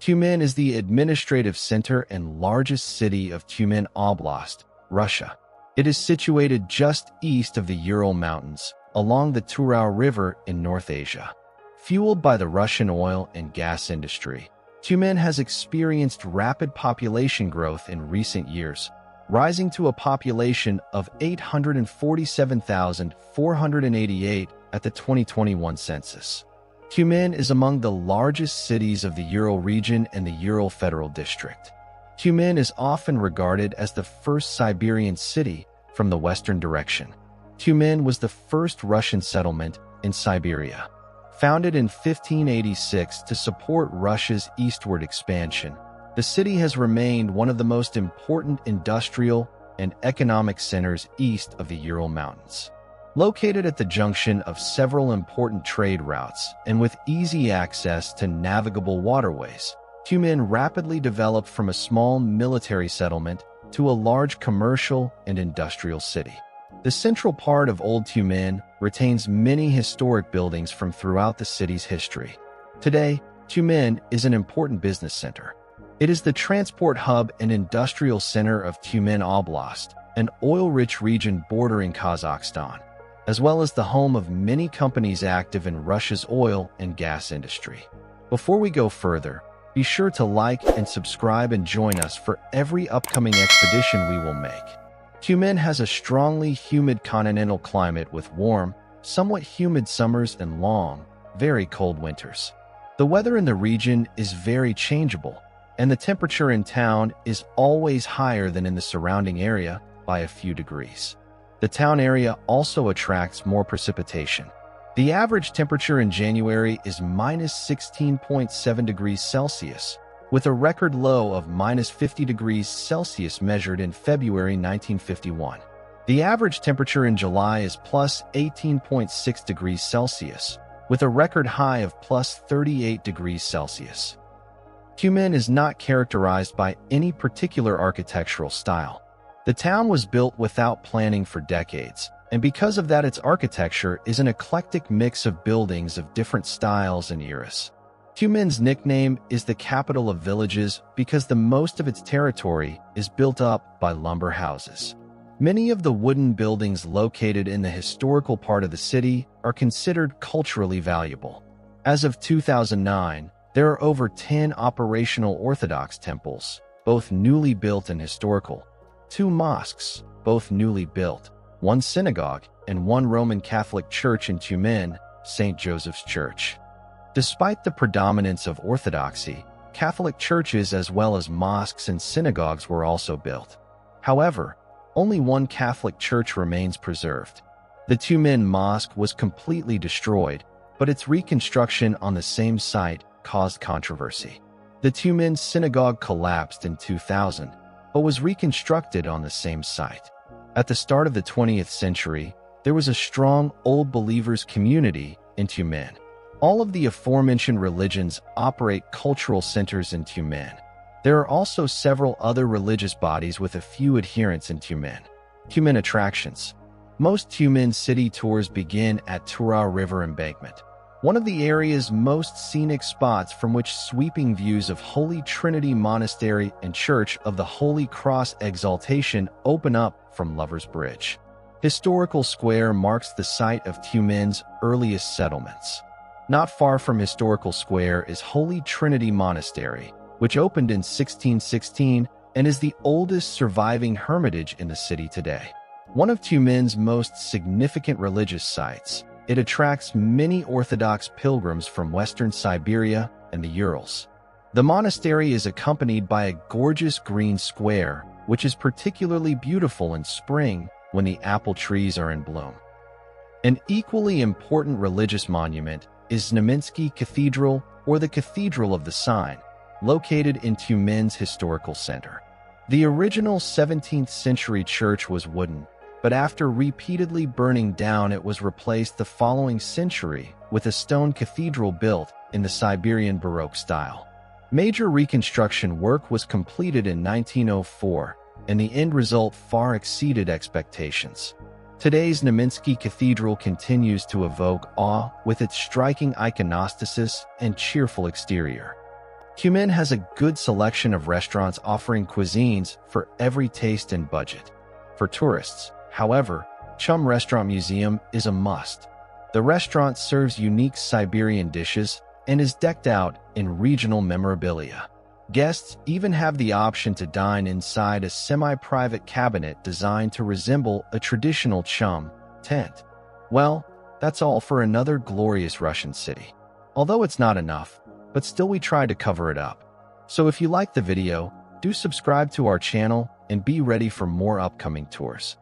Tyumen is the administrative center and largest city of Tyumen Oblast, Russia. It is situated just east of the Ural Mountains, along the Tura River in North Asia. Fueled by the Russian oil and gas industry, Tyumen has experienced rapid population growth in recent years, rising to a population of 847,488 at the 2021 census. Tyumen is among the largest cities of the Ural region and the Ural Federal District. Tyumen is often regarded as the first Siberian city from the western direction. Tyumen was the first Russian settlement in Siberia. Founded in 1586 to support Russia's eastward expansion, the city has remained one of the most important industrial and economic centers east of the Ural Mountains. Located at the junction of several important trade routes and with easy access to navigable waterways, Tyumen rapidly developed from a small military settlement to a large commercial and industrial city. The central part of Old Tyumen retains many historic buildings from throughout the city's history. Today, Tyumen is an important business center. It is the transport hub and industrial center of Tyumen Oblast, an oil-rich region bordering Kazakhstan, as well as the home of many companies active in Russia's oil and gas industry. Before we go further, be sure to like and subscribe and join us for every upcoming expedition we will make. Tyumen has a strongly humid continental climate with warm, somewhat humid summers and long, very cold winters. The weather in the region is very changeable, and the temperature in town is always higher than in the surrounding area by a few degrees. The town area also attracts more precipitation. The average temperature in January is -16.7 degrees Celsius, with a record low of -50 degrees Celsius measured in February 1951. The average temperature in July is +18.6 degrees Celsius, with a record high of +38 degrees Celsius. Tyumen is not characterized by any particular architectural style. The town was built without planning for decades, and because of that its architecture is an eclectic mix of buildings of different styles and eras. Tyumen's nickname is the capital of villages because the most of its territory is built up by lumber houses. Many of the wooden buildings located in the historical part of the city are considered culturally valuable. As of 2009, there are over 10 operational Orthodox temples, both newly built and historical, 2 mosques, both newly built, 1 synagogue, and 1 Roman Catholic church in Tyumen, St. Joseph's Church. Despite the predominance of Orthodoxy, Catholic churches as well as mosques and synagogues were also built. However, only 1 Catholic church remains preserved. The Tyumen Mosque was completely destroyed, but its reconstruction on the same site caused controversy. The Tyumen Synagogue collapsed in 2000, but was reconstructed on the same site. At the start of the 20th century, there was a strong Old Believers community in Tyumen. All of the aforementioned religions operate cultural centers in Tyumen. There are also several other religious bodies with a few adherents in Tyumen. Tyumen attractions. Most Tyumen city tours begin at Tura River Embankment, one of the area's most scenic spots from which sweeping views of Holy Trinity Monastery and Church of the Holy Cross Exaltation open up from Lover's Bridge. Historical Square marks the site of Tyumen's earliest settlements. Not far from Historical Square is Holy Trinity Monastery, which opened in 1616 and is the oldest surviving hermitage in the city today. One of Tyumen's most significant religious sites, it attracts many Orthodox pilgrims from western Siberia and the Urals. The monastery is accompanied by a gorgeous green square, which is particularly beautiful in spring when the apple trees are in bloom. An equally important religious monument is Znamensky Cathedral, or the Cathedral of the Sign, located in Tyumen's historical center. The original 17th century church was wooden, but after repeatedly burning down it was replaced the following century with a stone cathedral built in the Siberian Baroque style. Major reconstruction work was completed in 1904, and the end result far exceeded expectations. Today's Znamensky Cathedral continues to evoke awe with its striking iconostasis and cheerful exterior. Tyumen has a good selection of restaurants offering cuisines for every taste and budget. For tourists, however, Chum Restaurant-Museum is a must. The restaurant serves unique Siberian dishes and is decked out in regional memorabilia. Guests even have the option to dine inside a semi-private cabinet designed to resemble a traditional Chum tent. Well, that's all for another glorious Russian city. Although it's not enough, but still we tried to cover it up. So if you liked the video, do subscribe to our channel and be ready for more upcoming tours.